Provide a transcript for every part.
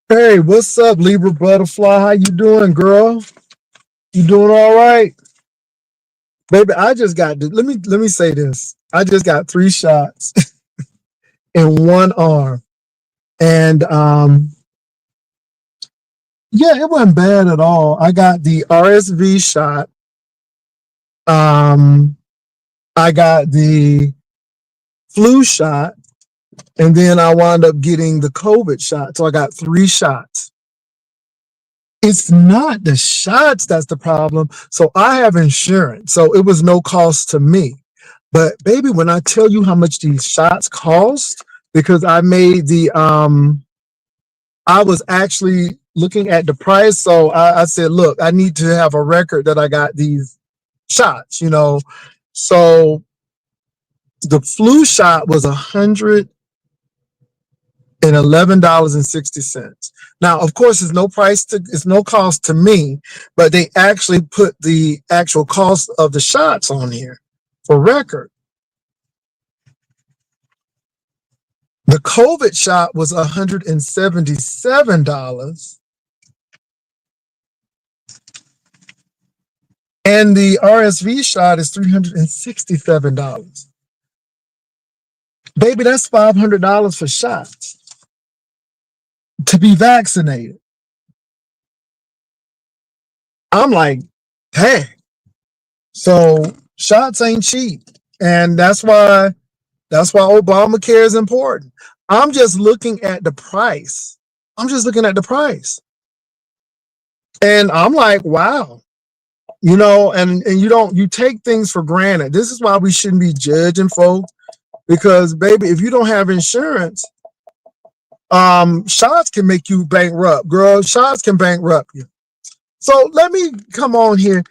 Hey, what's up, Libra Butterfly? How you doing, girl? You doing all right? Baby, I just got let me say this. I just got 3 shots in one arm. And yeah, it wasn't bad at all. I got the RSV shot. Um I got the flu shot, and then I wound up getting the COVID shot. So I got 3 shots. It's not the shots that's the problem. So I have insurance. So it was no cost to me. But baby, when I tell you how much these shots cost, because I made I was actually looking at the price. So I said, look, I need to have a record that I got these shots. So the flu shot was $111.60. Now, of course, it's no cost to me, but they actually put the actual cost of the shots on here for record. The COVID shot was $177, and the RSV shot is $367. Baby, that's $500 for shots to be vaccinated. I'm like, hey, so shots ain't cheap, and that's why Obamacare is important. I'm just looking at the price. I'm just looking at the price, and I'm like, wow. And you take things for granted. This is why we shouldn't be judging folks, because baby, if you don't have insurance, shots can make you bankrupt, girl. Shots can bankrupt you. So let me come on here.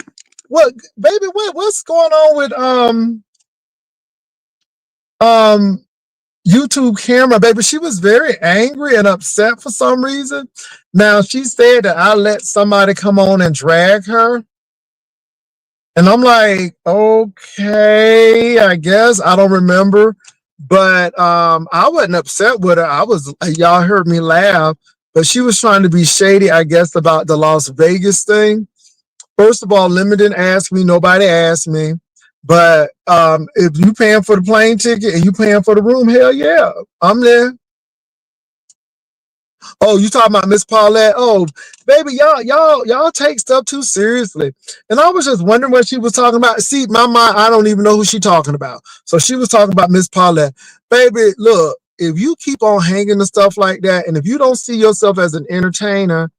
What, baby, what's going on with um YouTube camera, baby? She was very angry and upset for some reason. Now she said that I let somebody come on and drag her. And I'm like, okay, I guess. I don't remember. But I wasn't upset with her. Y'all heard me laugh, but she was trying to be shady, I guess, about the Las Vegas thing. First of all, Lemon didn't ask me, nobody asked me. But if you paying for the plane ticket and you paying for the room, hell yeah, I'm there. Oh, you talking about Miss Paulette? Oh, baby, y'all take stuff too seriously. And I was just wondering what she was talking about. See, my mind, I don't even know who she talking about. So she was talking about Miss Paulette. Baby, look, if you keep on hanging the stuff like that, and if you don't see yourself as an entertainer,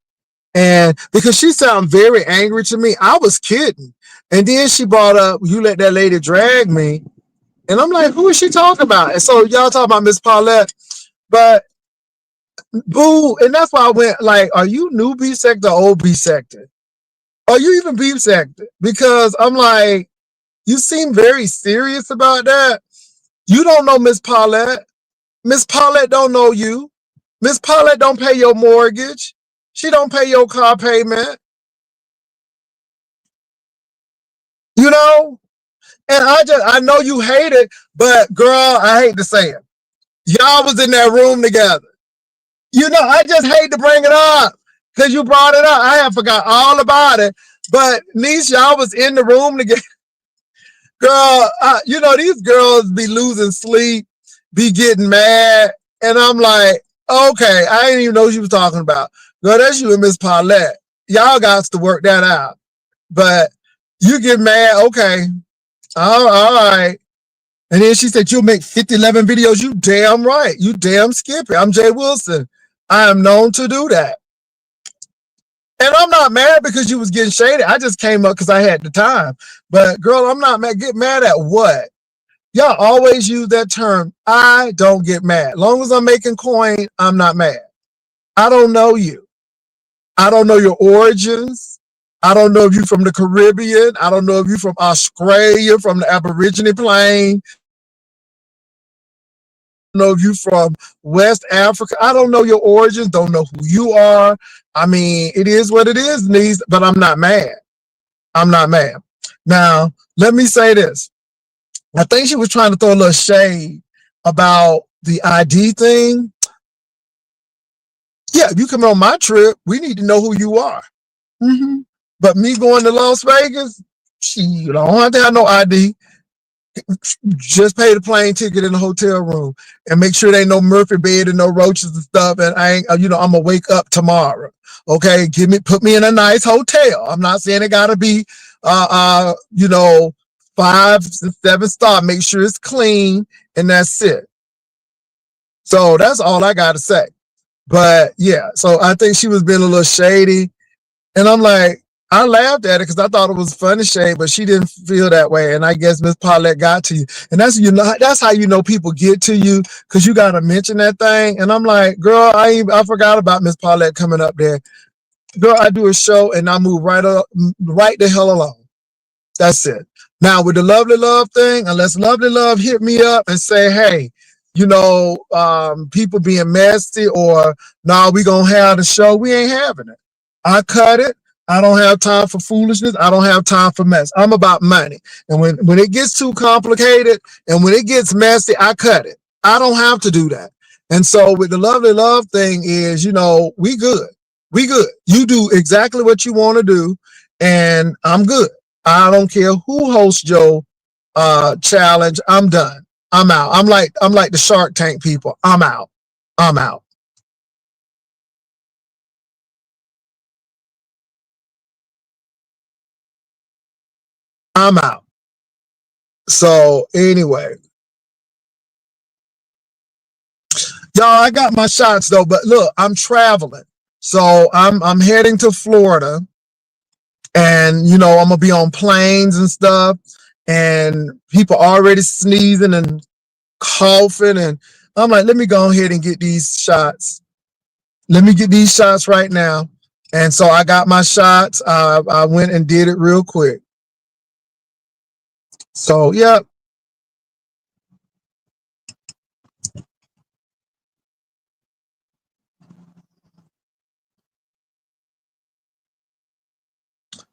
and because she sounded very angry to me, I was kidding. And then she brought up, you let that lady drag me. And I'm like, who is she talking about? And so y'all talking about Miss Paulette. But boo, and that's why I went like, are you new beef sector or old beef sector? Are you even beef sector? Because I'm like, you seem very serious about that. You don't know Miss Paulette. Miss Paulette don't know you. Miss Paulette don't pay your mortgage. She don't pay your car payment. You know? And I know you hate it, but girl, I hate to say it. Y'all was in that room together. I just hate to bring it up because you brought it up. I have forgot all about it. But niece, y'all was in the room together. Girl, these girls be losing sleep, be getting mad. And I'm like, okay, I didn't even know what you was talking about. Girl, that's you and Miss Paulette. Y'all got to work that out. But you get mad, okay. All right. And then she said, you'll make 11 videos. You damn right. You damn skippy. I'm Jay Wilson. I am known to do that. And I'm not mad because you was getting shady. I just came up because I had the time. But girl, I'm not mad. Get mad at what? Y'all always use that term. I don't get mad. Long as I'm making coin, I'm not mad. I don't know you. I don't know your origins. I don't know if you're from the Caribbean. I don't know if you're from Australia, from the Aborigine plain. I don't know if you're from West Africa. I don't know your origins. Don't know who you are. I mean, it is what it is, niece, but I'm not mad. I'm not mad. Now, let me say this. I think she was trying to throw a little shade about the ID thing. Yeah, if you come on my trip, we need to know who you are. Mm-hmm. But me going to Las Vegas, I don't have to have no ID. Just pay the plane ticket in the hotel room and make sure there ain't no Murphy bed and no roaches and stuff. And I ain't, I'm gonna wake up tomorrow. Okay, put me in a nice hotel. I'm not saying it gotta be, 5 to 7 star. Make sure it's clean and that's it. So that's all I gotta say. But yeah, so I think she was being a little shady. And I'm like, I laughed at it because I thought it was funny shade, but she didn't feel that way. And I guess Miss Paulette got to you. And that's how you know people get to you, because you gotta mention that thing. And I'm like, girl, I forgot about Miss Paulette coming up there. Girl, I do a show and I move right the hell along. That's it. Now with the lovely love thing, unless lovely love hit me up and say, hey, people being messy or nah, we gonna have the show, we ain't having it. I cut it. I don't have time for foolishness. I don't have time for mess. I'm about money. And when it gets too complicated and when it gets messy, I cut it. I don't have to do that. And so with the lovely love thing is, we good. We good. You do exactly what you want to do, and I'm good. I don't care who hosts your challenge. I'm done. I'm out. I'm like the Shark Tank people. I'm out. I'm out. I'm out. So anyway, y'all, I got my shots though, but look, I'm traveling. So I'm heading to Florida, and I'm gonna be on planes and stuff, and people already sneezing and coughing, and I'm like, let me go ahead and get these shots. Let me get these shots right now. And so I got my shots. I went and did it real quick. So yeah.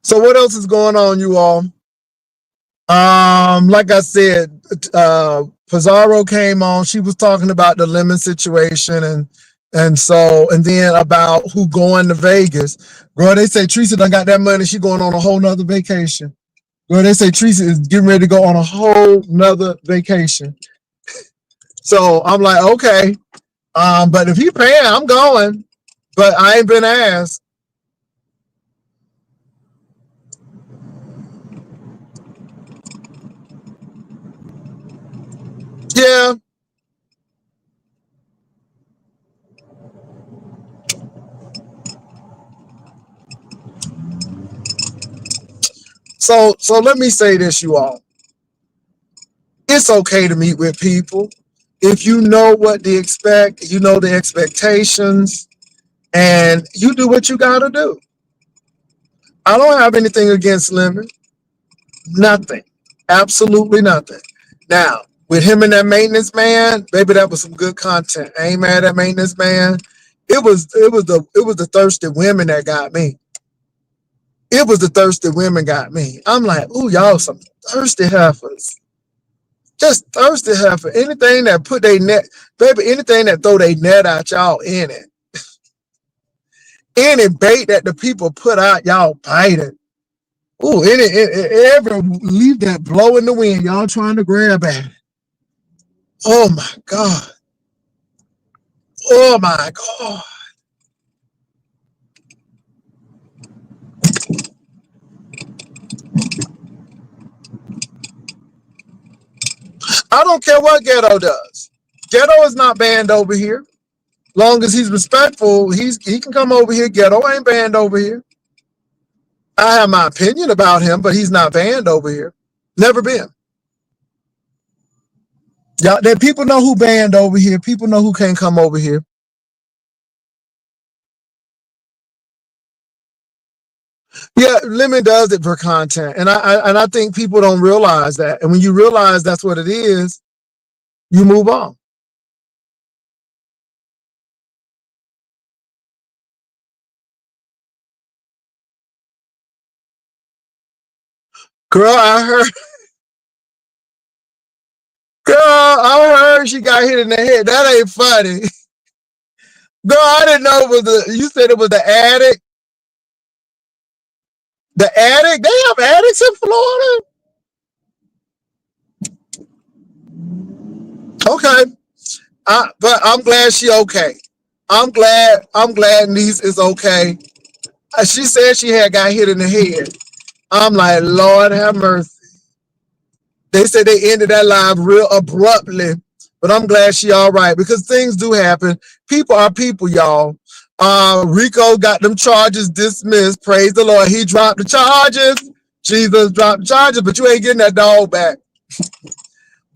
So what else is going on, you all? Like I said, Pizarro came on. She was talking about the lemon situation, and then about who going to Vegas. Girl, they say Teresa done got that money. She going on a whole nother vacation. Girl, they say Teresa is getting ready to go on a whole nother vacation. So I'm like, okay. But if he paying, I'm going. But I ain't been asked. Yeah. So let me say this, you all. It's okay to meet with people. If you know what to expect, you know the expectations, and you do what you gotta do. I don't have anything against Lemon. Nothing. Absolutely nothing. Now, with him and that maintenance man, baby, that was some good content. I ain't mad at maintenance man. It was the thirsty women that got me. It was the thirsty women got me. I'm like, ooh, y'all some thirsty heifers. Just thirsty heifer. Anything that put their net, baby, anything that throw their net out, y'all in it. Any bait that the people put out, y'all bite it. Ooh, every leaf that blow in the wind, y'all trying to grab at it. Oh my God. Oh my God. I don't care what Ghetto does. Ghetto is not banned over here. Long as he's respectful, he can come over here. Ghetto ain't banned over here. I have my opinion about him, but he's not banned over here. Never been. Yeah, that people know who banned over here. People know who can't come over here. Yeah, Lemon does it for content, and I think people don't realize that. And when you realize that's what it is, you move on. Girl, I heard she got hit in the head. That ain't funny. Girl, I didn't know it was you said it was the attic. The attic? They have attics in Florida? Okay. But I'm glad she okay. I'm glad niece is okay. She said she had got hit in the head. I'm like, Lord have mercy. They said they ended that live real abruptly, but I'm glad she all right because things do happen. People are people, y'all. Rico got them charges dismissed. Praise the Lord. He dropped the charges. Jesus dropped the charges, but you ain't getting that dog back.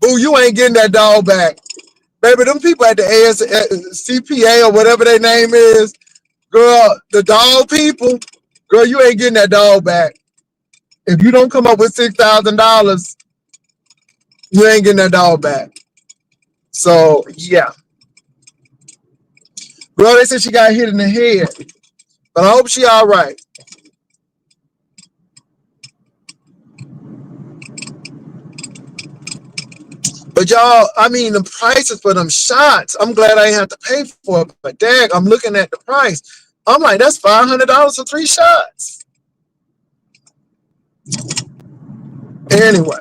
Boo, you ain't getting that dog back. Baby, them people at the CPA or whatever their name is, girl, the dog people, girl, you ain't getting that dog back. If you don't come up with $6,000, you ain't getting that dog back. So yeah, girl, they said she got hit in the head, but I hope she all right. But y'all, I mean, the prices for them shots, I'm glad I ain't have to pay for it. But dang, I'm looking at the price. I'm like, that's $500 for 3 shots. Anyway,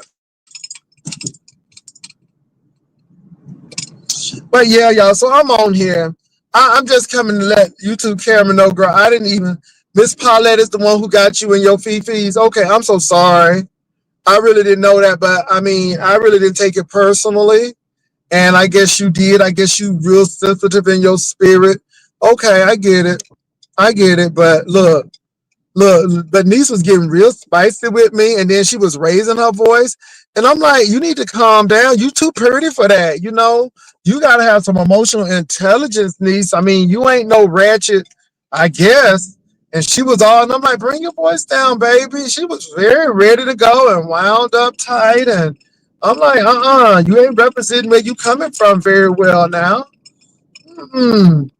but yeah, y'all. So I'm on here. I'm just coming to let YouTube camera know, girl. I didn't even. Miss Paulette is the one who got you in your fee-fees. Okay, I'm so sorry. I really didn't know that, but I mean, I really didn't take it personally. And I guess you did. I guess you real sensitive in your spirit. Okay, I get it. I get it. But look, but niece was getting real spicy with me, and then she was raising her voice, and I'm like, you need to calm down. You too pretty for that. You gotta have some emotional intelligence, niece. I mean, you ain't no ratchet, I guess. And she was all, and I'm like, bring your voice down, baby. She was very ready to go and wound up tight, and I'm like, you ain't representing where you coming from very well now. Mm.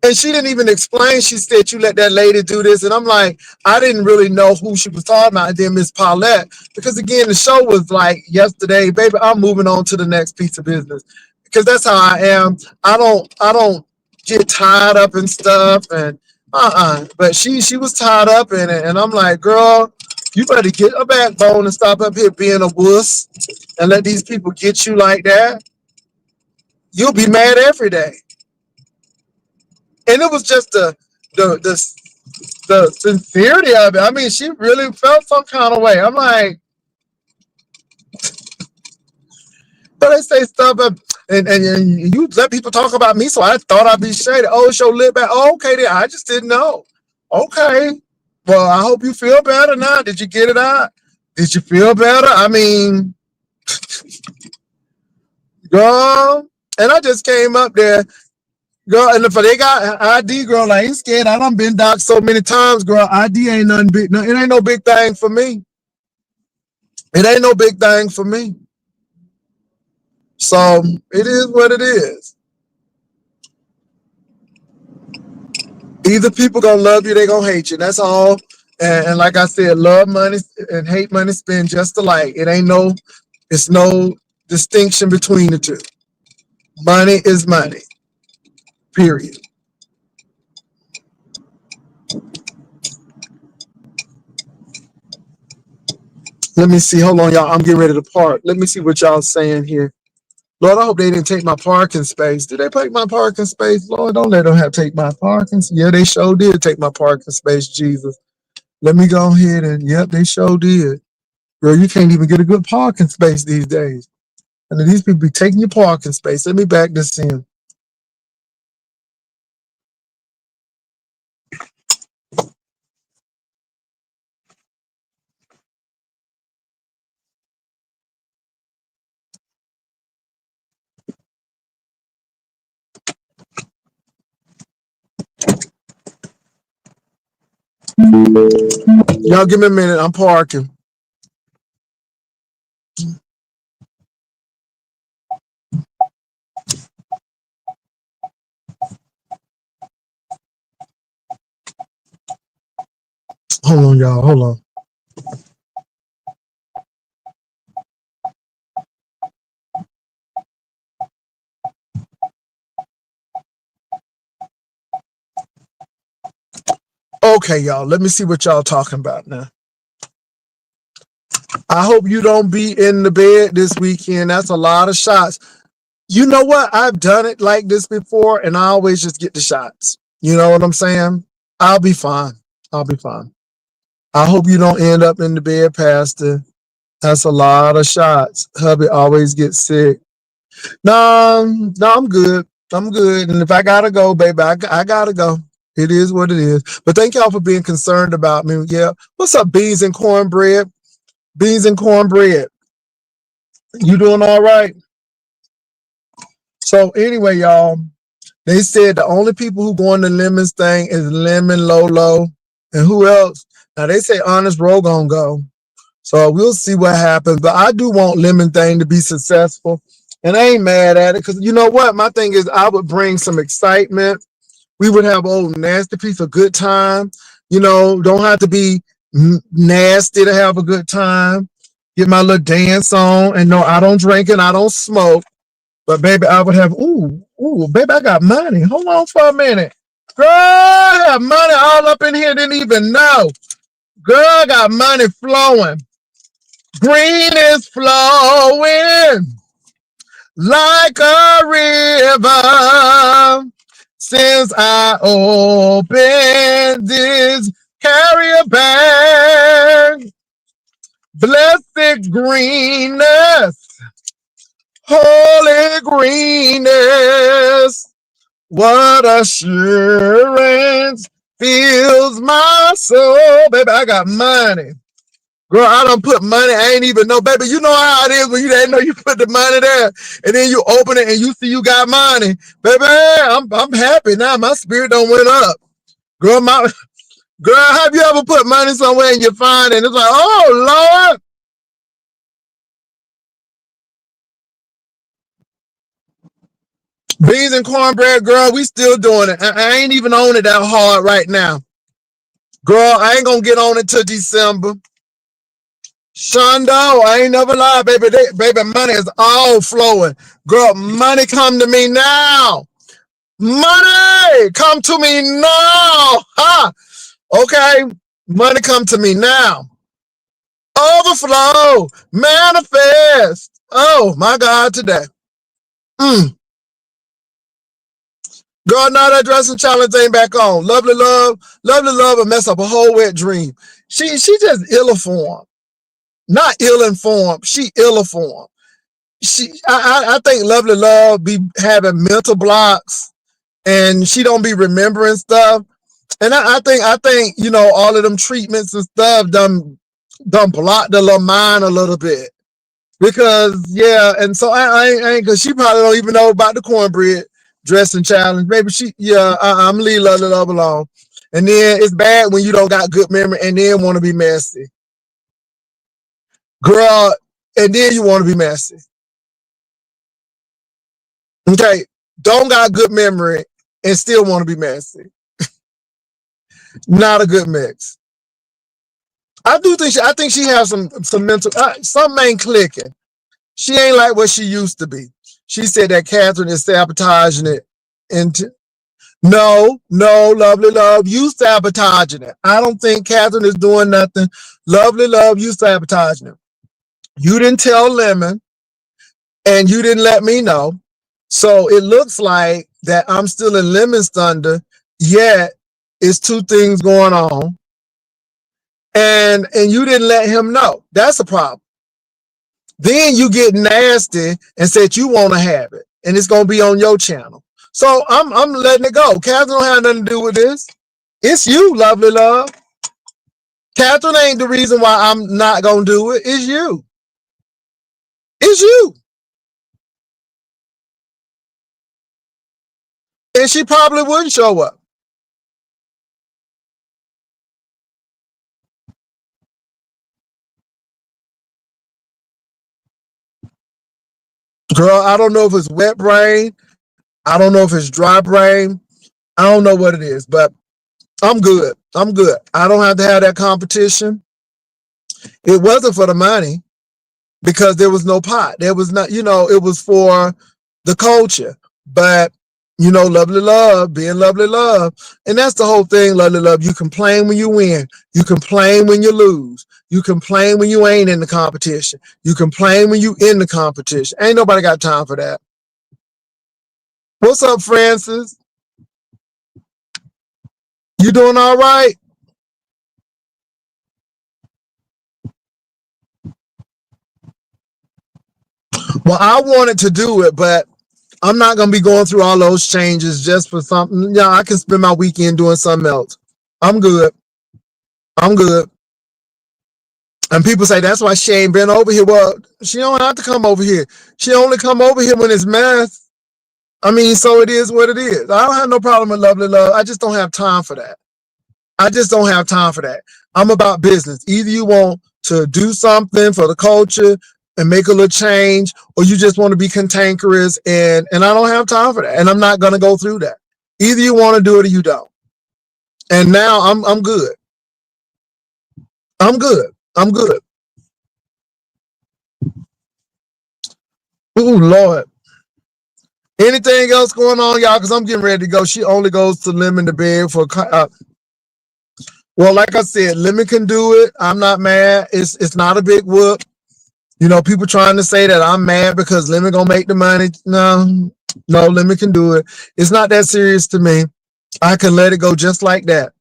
And she didn't even explain. She said, you let that lady do this. And I'm like, I didn't really know who she was talking about. And then Miss Paulette, because again, the show was like yesterday, baby, I'm moving on to the next piece of business. Because that's how I am. I don't get tied up and stuff. And But she was tied up in it. And I'm like, girl, you better get a backbone and stop up here being a wuss and let these people get you like that. You'll be mad every day. And it was just the the the sincerity of it. I mean, she really felt some kind of way. I'm like, but they say stuff and you let people talk about me, so I thought I'd be shady. Oh, it's your lip back. Oh, okay, then I just didn't know. Okay. Well, I hope you feel better now. Did you get it out? Did you feel better? I mean, girl. And I just came up there, girl, and if they got ID, girl, I ain't scared. I done been docked so many times, girl. ID ain't nothing big. No, it ain't no big thing for me. It ain't no big thing for me. So it is what it is. Either people gonna love you, they gonna hate you. That's all. And like I said, love money and hate money spend just alike. It's no distinction between the two. Money is money. Period. Let me see. Hold on, y'all. I'm getting ready to park. Let me see what y'all saying here. Lord, I hope they didn't take my parking space. Did they take my parking space? Lord, don't let them have take my parking. Yeah, they sure did take my parking space, Jesus. Let me go ahead and yep, they sure did. Girl, you can't even get a good parking space these days. And then these people be taking your parking space. Let me back this in. Y'all give me a minute. I'm parking. Hold on, y'all. Hold on. Okay, y'all, let me see what y'all talking about now. I hope you don't be in the bed this weekend. That's a lot of shots. You know what? I've done it like this before, and I always just get the shots. You know what I'm saying? I'll be fine. I'll be fine. I hope you don't end up in the bed, Pastor. That's a lot of shots. Hubby always gets sick. No, I'm good. I'm good. And if I gotta go, baby, I gotta go. It is what it is. But thank y'all for being concerned about me. Yeah. What's up, beans and cornbread? Beans and cornbread. You doing all right? So anyway, y'all, they said the only people who go on the Lemons thing is Lemon Lolo. And who else? Now they say Honest Roe gonna go. So we'll see what happens. But I do want Lemon thing to be successful. And I ain't mad at it because you know what? My thing is I would bring some excitement. We would have old nasty piece of good time. You know, don't have to be nasty to have a good time. Get my little dance on. And no, I don't drink and I don't smoke. But baby, I would have, baby, I got money. Hold on for a minute. Girl, I have money all up in here, didn't even know. Girl, I got money flowing. Green is flowing like a river since I opened this carrier bag. Blessed greenness, holy greenness, what assurance fills my soul. Baby, I got money. Girl, I done put money, I ain't even know. Baby, you know how it is when you didn't know you put the money there and then you open it and you see you got money. Baby, I'm happy now. My spirit done went up. Girl, have you ever put money somewhere and you find it and it's like, oh, Lord. Beans and cornbread, girl, we still doing it. I ain't even on it that hard right now. Girl, I ain't gonna get on it till December. Shondo, I ain't never lied, baby. Baby, money is all flowing. Girl, money come to me now. Money come to me now. Ha! Okay, money come to me now. Overflow, manifest. Oh my God, today. Girl, now that dressing challenge ain't back on. Lovely love will mess up a whole wet dream. She just ill-informed. Not ill-informed. She ill-informed. I think Lovely Love be having mental blocks and she don't be remembering stuff. And I think, you know, all of them treatments and stuff done block the little mind a little bit. Because, yeah, and so I ain't, because she probably don't even know about the cornbread dressing challenge. Maybe I'm leave Lovely Love alone. And then it's bad when you don't got good memory and then want to be messy. Girl, and then you want to be messy. Okay, don't got good memory and still want to be messy. Not a good mix. I think she has some mental, something ain't clicking. She ain't like what she used to be. She said that Catherine is sabotaging it. No, Lovely Love, you sabotaging it. I don't think Catherine is doing nothing. Lovely Love, you sabotaging it. You didn't tell Lemon and you didn't let me know. So it looks like that I'm still in Lemon's thunder, yet it's two things going on. And you didn't let him know. That's a problem. Then you get nasty and said you want to have it. And it's going to be on your channel. So I'm letting it go. Catherine don't have nothing to do with this. It's you, Lovely Love. Catherine ain't the reason why I'm not going to do it. It's you. It's you. And she probably wouldn't show up. Girl, I don't know if it's wet brain. I don't know if it's dry brain. I don't know what it is, but I'm good. I'm good. I don't have to have that competition. It wasn't for the money because there was no pot. There was not, it was for the culture. But Lovely love, being lovely love. And that's the whole thing, lovely love. You complain when you win. You complain when you lose. You complain when you ain't in the competition. You complain when you in the competition. Ain't nobody got time for that. What's up, Francis? You doing all right? Well, I wanted to do it, but I'm not going to be going through all those changes just for something. Yeah, I can spend my weekend doing something else. I'm good. I'm good. And people say that's why she ain't been over here. Well, she don't have to come over here. She only come over here when it's mess. I mean, so it is what it is. I don't have no problem with lovely love. I just don't have time for that. I just don't have time for that. I'm about business. Either you want to do something for the culture and make a little change, or you just want to be cantankerous, and I don't have time for that. And I'm not gonna go through that. Either you want to do it or you don't. And now I'm good. I'm good. I'm good. Ooh, Lord. Anything else going on, y'all? Because I'm getting ready to go. She only goes to Lemon to bed for. Well, like I said, Lemon can do it. I'm not mad. It's not a big whoop. People trying to say that I'm mad because Lemon gonna make the money. No, no, Lemon can do it. It's not that serious to me. I can let it go just like that.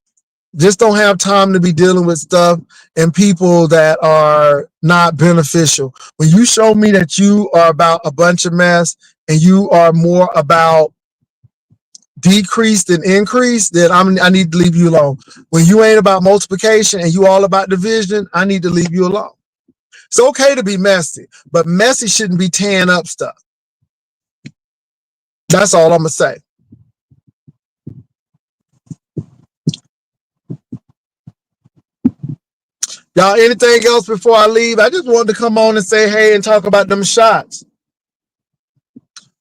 Just don't have time to be dealing with stuff and people that are not beneficial. When you show me that you are about a bunch of mess and you are more about decrease than increase, then I need to leave you alone. When you ain't about multiplication and you all about division, I need to leave you alone. It's okay to be messy, but messy shouldn't be tearing up stuff. That's all I'm gonna say. Y'all, anything else before I leave? I just wanted to come on and say hey and talk about them shots.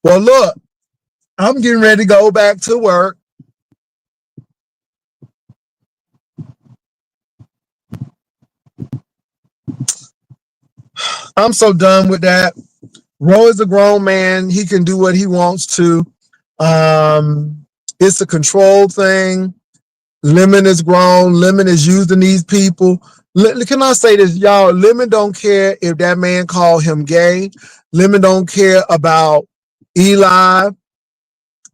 Well, look, I'm getting ready to go back to work. I'm so done with that. Roy is a grown man. He can do what he wants to. It's a control thing. Lemon is grown. Lemon is using these people. Can I say this, y'all? Lemon don't care if that man called him gay. Lemon don't care about Eli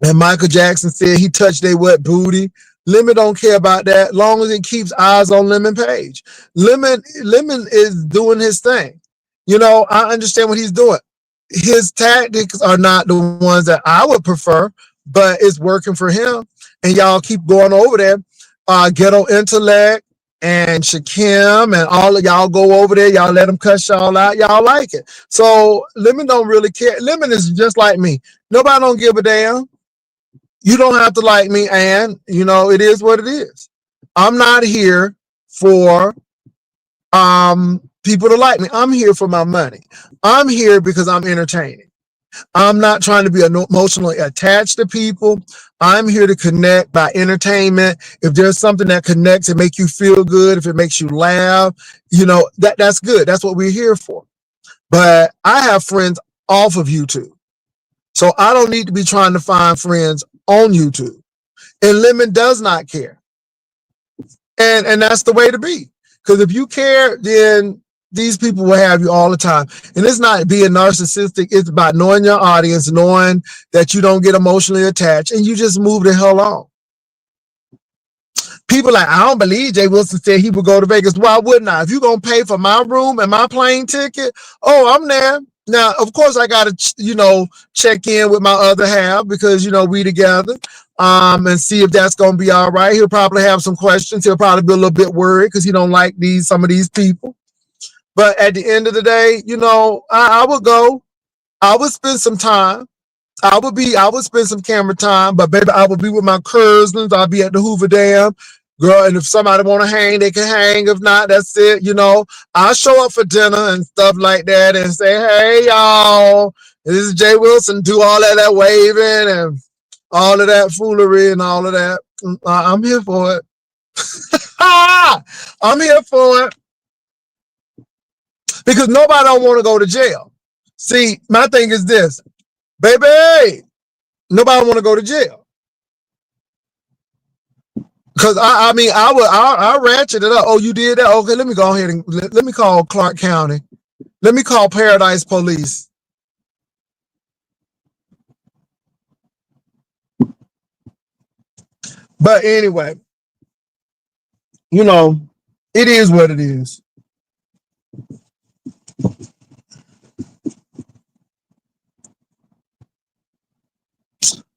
and Michael Jackson said he touched their wet booty. Lemon don't care about that, long as it keeps eyes on Lemon Page. Lemon is doing his thing. I understand what he's doing. His tactics are not the ones that I would prefer, but it's working for him. And y'all keep going over there. Ghetto Intellect and Shakim and all of y'all go over there. Y'all let them cuss y'all out. Y'all like it. So Lemon don't really care. Lemon is just like me. Nobody don't give a damn. You don't have to like me, and it is what it is. I'm not here for people to like me. I'm here for my money. I'm here because I'm entertaining. I'm not trying to be emotionally attached to people. I'm here to connect by entertainment. If there's something that connects and make you feel good, if it makes you laugh, that's good. That's what we're here for. But I have friends off of YouTube. So I don't need to be trying to find friends on YouTube. And Lemon does not care. And that's the way to be. Because if you care, then these people will have you all the time. And it's not being narcissistic. It's about knowing your audience, knowing that you don't get emotionally attached, and you just move the hell on. People like, I don't believe Jay Wilson said he would go to Vegas. Why wouldn't I? If you're going to pay for my room and my plane ticket, I'm there. Now, of course, I got to, check in with my other half because, we together and see if that's going to be all right. He'll probably have some questions. He'll probably be a little bit worried because he don't like some of these people. But at the end of the day, I would go. I would spend some time. I would spend some camera time, but baby, I would be with my cousins. I'll be at the Hoover Dam. Girl, and if somebody want to hang, they can hang. If not, that's it. I'll show up for dinner and stuff like that and say, hey, y'all, this is Jay Wilson. Do all that waving and all of that foolery and all of that. I'm here for it. I'm here for it. Because nobody don't want to go to jail. See, my thing is this. Baby, Nobody want to go to jail. Cause I ratchet it up. Oh, you did that? Okay, let me go ahead and let me call Clark County. Let me call Paradise Police. But anyway, you know, it is what it is.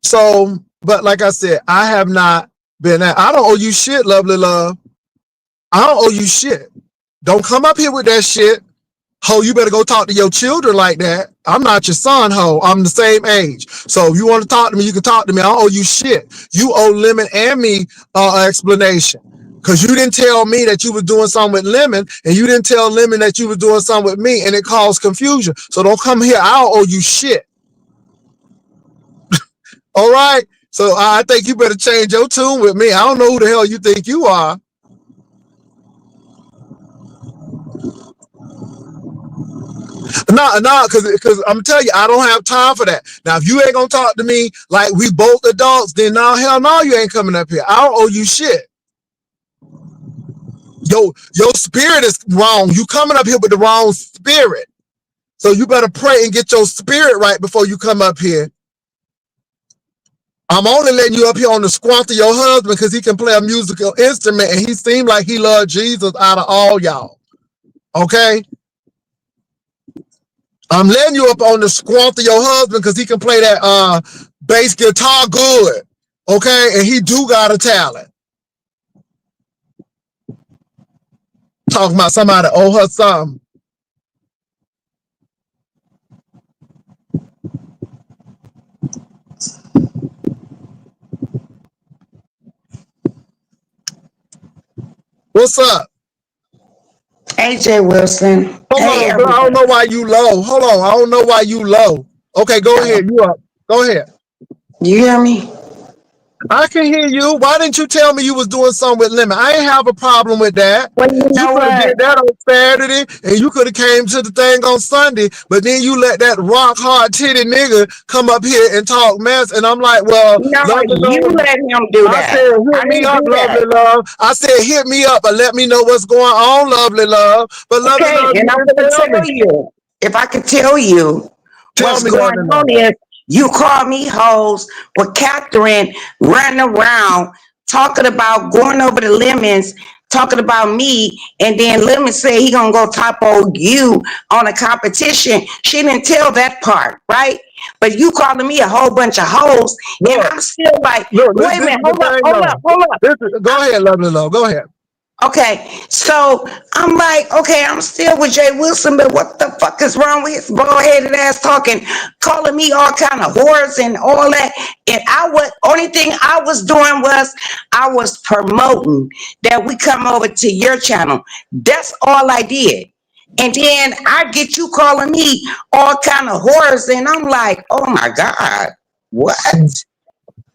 So, but like I said, I have not been at, I don't owe you shit, lovely love. I don't owe you shit. Don't come up here with that shit. Ho, you better go talk to your children like that. I'm not your son, ho. I'm the same age. So if you want to talk to me, you can talk to me. I don't owe you shit. You owe Lemon and me an explanation. Because you didn't tell me that you were doing something with Lemon, and you didn't tell Lemon that you were doing something with me, and it caused confusion. So don't come here. I don't owe you shit. All right? So I think you better change your tune with me. I don't know who the hell you think you are. No, because I'm telling you, I don't have time for that. Now, if you ain't gonna talk to me like we both adults, then no, hell no, you ain't coming up here. I don't owe you shit. Your spirit is wrong. You coming up here with the wrong spirit. So you better pray and get your spirit right before you come up here. I'm only letting you up here on the squanch of your husband because he can play a musical instrument and he seemed like he loved Jesus out of all y'all. Okay? I'm letting you up on the squanch of your husband because he can play that bass guitar good. Okay? And he do got a talent. Talking about somebody owe her something. What's up? AJ Wilson. Hold on, bro. I don't know why you low. Hold on. I don't know why you low. Okay, go ahead. You up. Go ahead. You hear me? I can hear you. Why didn't you tell me you was doing something with Lemon? I ain't have a problem with that. Well, you know could have what? did that on Saturday, and you could have came to the thing on Sunday, but then you let that rock hard titty nigga come up here and talk mess, and I'm like, well, No, lovely you love. let him do I that. said, I hit me didn't up, do lovely that. love. I said, hit me up and let me know what's going on, lovely love. But lovely Okay, love, and you I'm didn't gonna tell tell me. you. If I could tell you Tell what's me, going lovely on love. is you call me hoes with Catherine running around talking about going over the lemons, talking about me, and then Lemon said he gonna go top on you on a competition. She didn't tell that part, right? But you calling me a whole bunch of hoes, and I'm still like, Look, wait a this minute, is the thing, though. hold up. Go ahead, lovely love. Go ahead. Okay, so I'm like, okay, I'm still with Jay Wilson, but what the fuck is wrong with his bald-headed ass talking, calling me all kind of whores and all that? And only thing I was doing was I was promoting that we come over to your channel. That's all I did. And then I get you calling me all kind of whores, and I'm like, oh my God, what?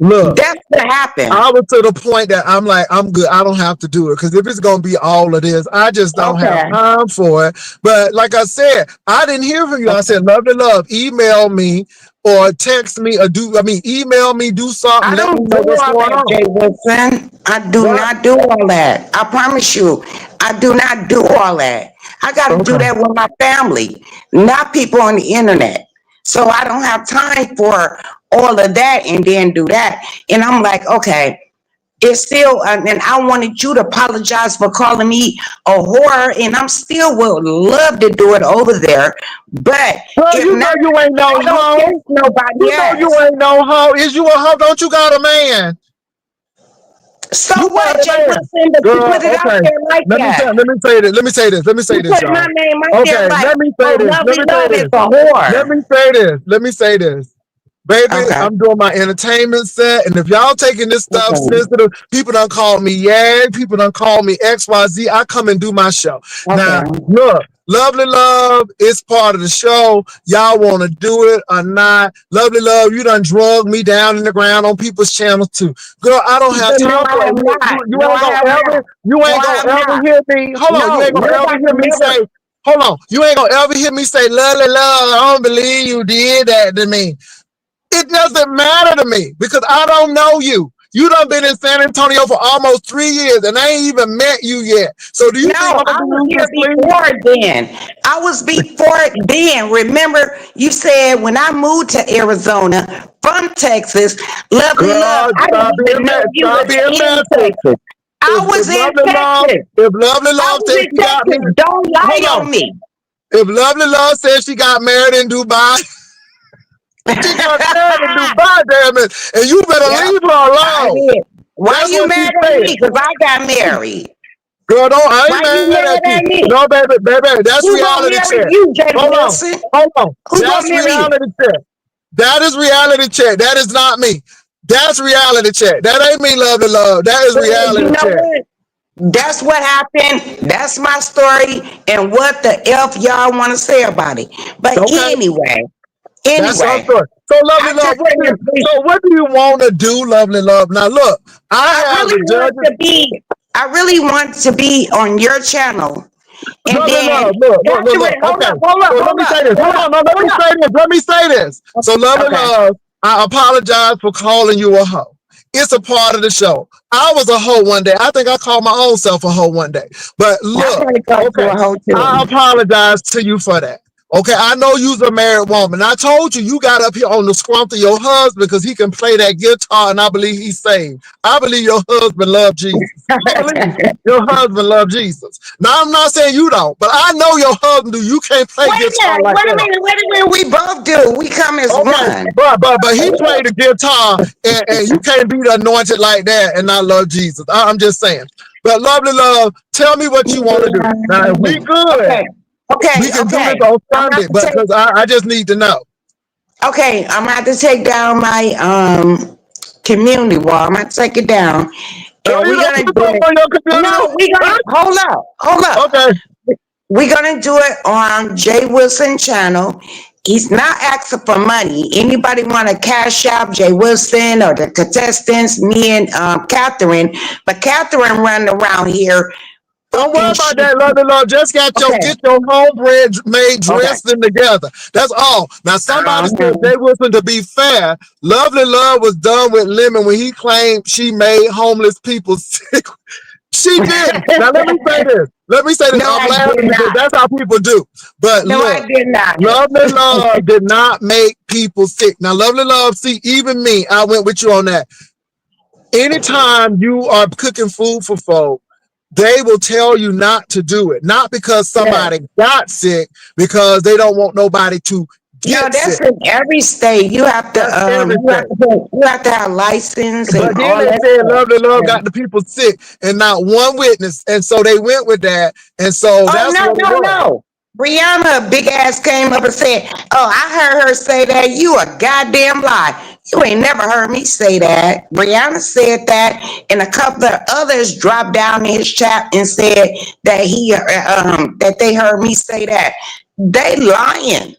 Look, That's what happened. I was to the point that I'm like, I'm good. I don't have to do it because if it's gonna be all of this, I just don't have time for it. But like I said, I didn't hear from you. I said, love to love. Email me or text me or email me, do something. I Let me don't do know what's all going that, on. Jay Wilson. I do What? not do all that. I promise you, I do not do all that. I got to do Okay. that with my family, not people on the internet. So I don't have time for all of that and then do that. And I'm like, okay, it's still, and I wanted you to apologize for calling me a whore, and I'm still would love to do it over there. But Well, if you know not, you ain't no I don't hoe. kiss nobody You know you else. ain't no hoe. Is you a hoe? Don't you got a man? So You got what, a Jay man. Wilson? But you Girl, put it out okay. there like that. Let me say this. Let me say this. Let me say You this, put my y'all. name out there Okay, like, let me say oh, this. Let lovely me say love is this. a Let whore. me say this. Let me say this. Baby, Okay. I'm doing my entertainment set, and if y'all taking this stuff Okay. sensitive, people done call me Yag, people done call me XYZ. I come and do my show. Now, Okay. look, Lovely Love is part of the show. Y'all want to do it or not? Lovely Love, you done drug me down in the ground on people's channels too. Girl, I don't have But no, time for I it. have not. You No, ain't I gonna have not. No, I have ever not. hear me. Hold on, you No, ain't gonna ever nobody hear me never. say, hold on, you ain't gonna ever hear me say, Lovely Love, I don't believe you did that to me. It doesn't matter to me because I don't know you. You done been in San Antonio for almost 3 years and I ain't even met you yet. So do you No, think I'm I gonna was be here useless, please? before then. I was before then. Remember, you said when I moved to Arizona from Texas, lovely love, Girl, I stop didn't being even know you stop was being in messy. Texas. I If was in lovely love, Texas. if lovely I love was says in she got Texas. married, Don't hold lie on. on me. If lovely love says she got married in Dubai, she got married in Dubai, damn it. And you better Yep, leave her I alone. did. Why That's you what she mad at said. me? Because I got married. Girl, don't I Why ain't you mad at mad you. at me? No, baby, that's Who gonna reality marry check. you, Jay Hold on, Wilson? hold on. Who gonna That's marry you? reality check. That is reality check. That is not me. That's reality check. That ain't me, lovely love. That is Well, you reality know check. what? That's what happened. That's my story. And what the F y'all want to say about it. But Okay, anyway, that's your anyway, story. So, lovely I love, just can't believe so what do you want to do, lovely love? Now, look, I I have really the want judges. to be I really want to be on your channel. And Lovely then love, look. Catherine, hold Okay, up, hold up, so let hold me up, say this. hold Hold up, on, no, let hold me up. say this. Let me say this. So, lovely Okay. love, I apologize for calling you a hoe. It's a part of the show. I was a hoe one day. I think I called my own self a hoe one day. But I look, probably thought you okay, a hoe I too. apologize to you for that. Okay, I know you's a married woman. I told you you got up here on the scrump of your husband because he can play that guitar and I believe he's saved. I believe your husband loved Jesus. I believe your husband loved Jesus. Now I'm not saying you don't, but I know your husband do. You can't play Wait a guitar minute, like wait a that. minute, wait a minute. We both do. We come as Okay, one. but he played the guitar and you can't be anointed like that and not love Jesus. I'm just saying. But lovely love, tell me what you want to do. Now if we good, Okay, okay, we can do this okay. on I'm about Sunday, to but take because I just need to know. Okay, I'm gonna have to take down my community wall. I'm gonna take it down, Girl, and you we're don't gonna put do something it. on your community? No, we're gonna hold up. Okay. We're gonna do it on Jay Wilson channel. He's not asking for money. Anybody want to cash out Jay Wilson or the contestants? Me and Catherine, but Catherine running around here Don't worry fucking about shit. that, lovely love. Just got your Okay, get your homebread made okay. dressing together. That's all. Now somebody said Uh-huh. Jay Wilson to be fair. Lovely love was done with Lemon when he claimed she made homeless people sick. She didn't. Now let me say this. Let me say this. No, I'm I did laughing because not. that's how people do. But No, I look, did not. lovely love did not make people sick. Now, lovely love, see, even me, I went with you on that. Anytime you are cooking food for folk, they will tell you not to do it. Not because Yeah. somebody got sick, because they don't want nobody to No, get that's sick. in every state. That's everything. You have to have license and But then all they that said stuff. lovely love Yeah. got the people sick and not one witness. And so they went with that. And so Oh that's no, what it no, was. no. Brianna, big ass came up and said, "Oh, I heard her say that. You a goddamn lie. You ain't never heard me say that." Brianna said that, and a couple of others dropped down in his chat and said that that they heard me say that. They lying.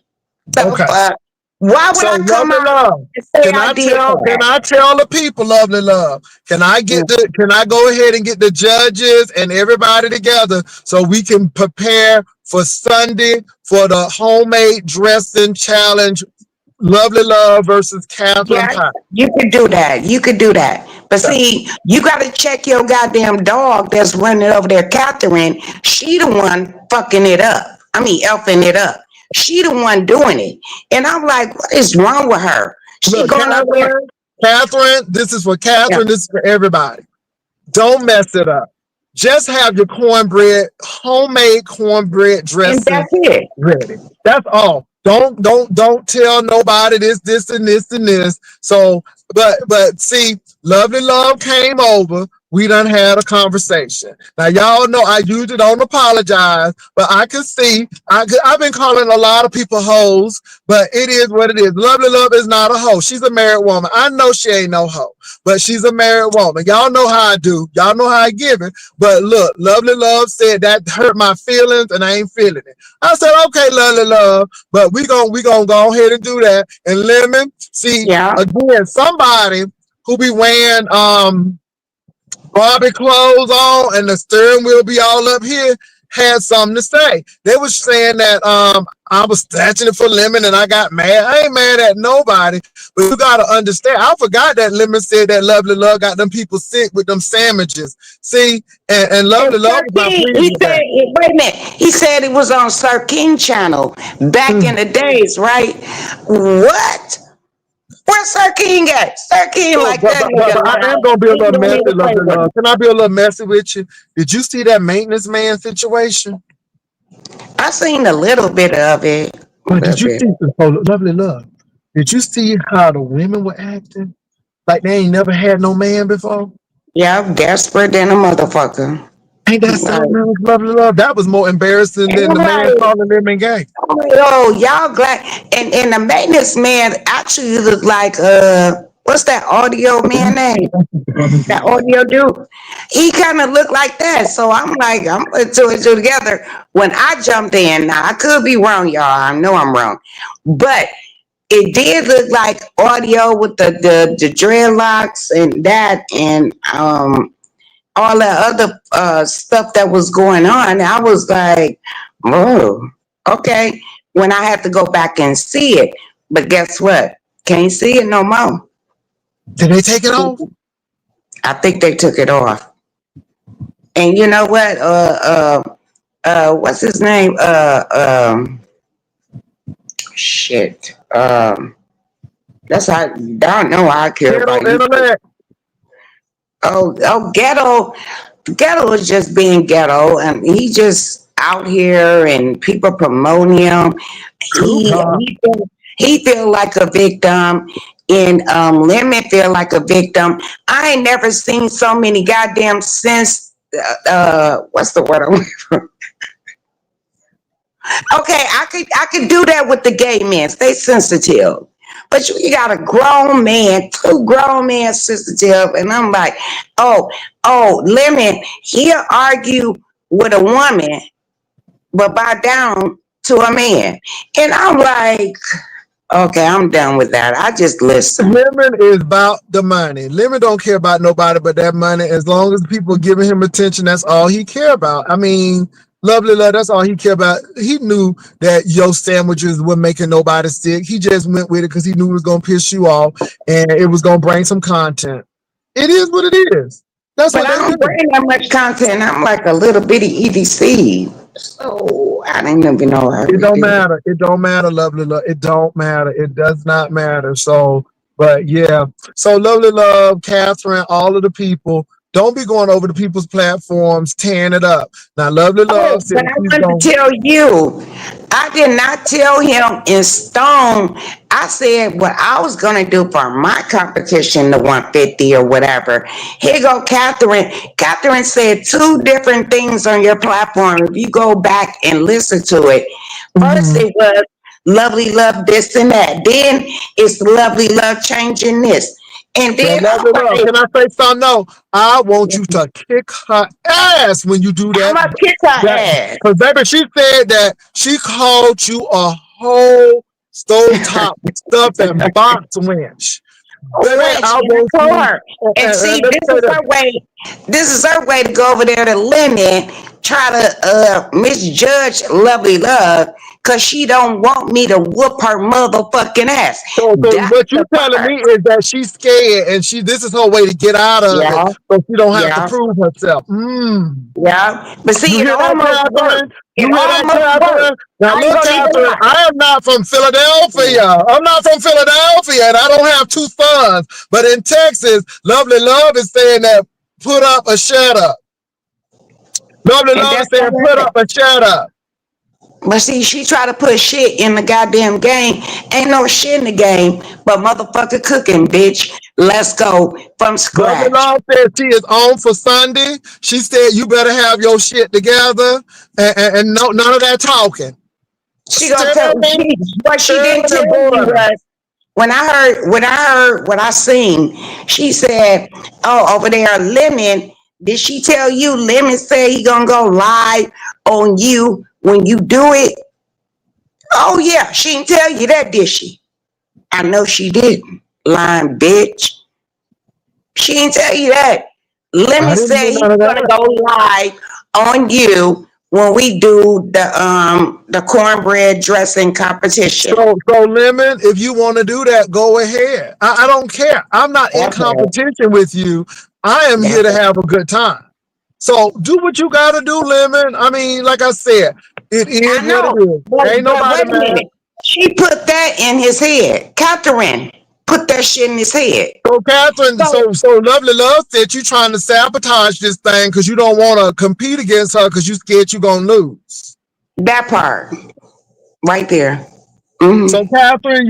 The Okay. fuck? Why would So I come lovely out love. and say I did Can that? I tell the people, lovely love? Can I go ahead and get the judges and everybody together so we can prepare for Sunday for the homemade dressing challenge, lovely love versus Catherine Yes, Pie? you could do that. You could do that. But see, you got to check your goddamn dog that's running over there, Catherine. She the one fucking it up. I mean, elfing it up. She the one doing it. And I'm like, what is wrong with her? She Look, going over there. Catherine, this is for Yeah. Catherine, this is for everybody. Don't mess it up. Just have your cornbread, homemade cornbread And dressing that's it. ready. That's all. Don't tell nobody this and this and this. So, but see, lovely love came over. We done had a conversation. Now y'all know I usually don't apologize, but I can see I've been calling a lot of people hoes, but it is what it is. Lovely love is not a hoe. She's a married woman. I know she ain't no hoe, but she's a married woman. Y'all know how I do. Y'all know how I give it. But look, lovely love said that hurt my feelings, and I ain't feeling it. I said, okay, lovely love, but we gonna go ahead and do that. And Lemon, see Yeah. again, somebody who be wearing Barbie clothes on and the steering wheel be all up here. had something to say. They was saying that I was snatching it for Lemon and I got mad. I ain't mad at nobody, but you gotta understand. I forgot that Lemon said that Lovely Love got them people sick with them sandwiches. See, and And Lovely Love Sir was not King, pleased he with said, that. wait a minute, he said it was on Sir King channel back in Mm. the days, right? What? Where's Sir King at? Sir King So, like that nigga but I am loud. gonna be a He little don't messy, even play Lovely with him. Love. Can I be a little messy with you? Did you see that maintenance man situation? I seen a little bit of it. A But little did you bit. see, oh, Lovely Love? Did you see how the women were acting? Like they ain't never had no man before? Yeah, I'm desperate than a motherfucker. Ain't that Like, something else, Lovely Love? That was more embarrassing and than I'm the man like, calling them gay. oh, y'all glad. And the maintenance man actually looked like, what's that audio man name? That audio dude. He kind of looked like that. So I'm like, I'm putting two and two together. When I jumped in, now I could be wrong, y'all. I know I'm wrong. But it did look like audio with the dreadlocks and that and all that other stuff that was going on. I was like, oh, okay. When I had to go back and see it. But guess what? Can't see it no more. Did they take it off? I think they took it off. And you know what? What's his name? Shit. That's how I don't know how I care Ghetto about you. internet. Ghetto. Ghetto is just being ghetto, and he just out here, and people promoting him. He Tupac. he feel, he feel like a victim, and Lemon feel like a victim. I ain't never seen so many goddamn sense. What's the word? Okay, I could do that with the gay men. Stay sensitive. But you got a grown man, two grown men sensitive, and I'm like, Lemon, he'll argue with a woman, but bow down to a man. And I'm like, okay, I'm done with that. I just listen. Lemon is about the money. Lemon don't care about nobody but that money. As long as people giving him attention, that's all he care about. I mean, Lovely Love, that's all he care about. He knew that your sandwiches were making nobody sick. He just went with it because he knew it was gonna piss you off and it was gonna bring some content. It is what it is. That's But what I they don't do. bring that much content. I'm like a little bitty EDC. So I didn't even know how It we don't did. matter. It don't matter, Lovely Love. It don't matter. It does not matter. So, but yeah. So, Lovely Love, Catherine, all of the people, don't be going over to people's platforms, tearing it up. Now, Lovely Oh, Love said but I she's wanted going to tell you, I did not tell him in stone. I said what I was going to do for my competition, the 150 or whatever. Here go Catherine. Catherine said two different things on your platform. If you go back and listen to it, first to. it was lovely love this and that. Then it's lovely love changing this. And Well, then I'm Lovely Love, like, can I say something? No, I want you to kick her ass when you do I'm that. going to kick her That ass. because baby, she said that she called you a whole stovetop stuff and box wench. Baby, Wench, I and want I told you. her. And see, Let me this say is this. her way. This is her way to go over there to Lemon, try to misjudge Lovely Love, cause she don't want me to whoop her motherfucking ass. So That's what you the telling part. me is that she's scared and this is her way to get out of it, Yeah, so she don't have to yeah, prove herself. yeah. But You see, it hear that, almost worked. Catherine? It You hear that, almost worked. Catherine? Now I ain't look, gonna even Catherine, lie. I am not from Philadelphia. I'm not from Philadelphia, and I don't have two sons. But in Texas, Lovely Love is saying that put up or shut up. Lovely And Love that's is saying all put right. up or shut up. But see, she try to put shit in the goddamn game. Ain't no shit in the game, but motherfucker cooking, bitch. Let's go from Lovely scratch. Love said she is on for Sunday. She said you better have your shit together and no, none of that talking. She gonna tell Sterling, she what she didn't Sterling tell and me Border. was when I heard what I seen, she said, oh, over there, Lemon, did she tell you Lemon said he gonna go live on you when you do it? Oh yeah, she didn't tell you that, did she? I know she didn't. Lying bitch. She didn't tell you that. I Lemon didn't said hear he's none of gonna that. go live on you when we do the cornbread dressing competition. So Lemon, if you want to do that, go ahead. I don't care. I'm not in Okay. competition with you. I am here That's to it. have a good time. So do what you got to do, Lemon. I mean, like I said, it is I what it know, is. Ain't but nobody wait a mad. minute. She put that in his head. Catherine put that shit in his head. So Catherine, So so Lovely Love said you trying to sabotage this thing because you don't want to compete against her because you scared you gonna lose. that part right there. So Hmm. Catherine,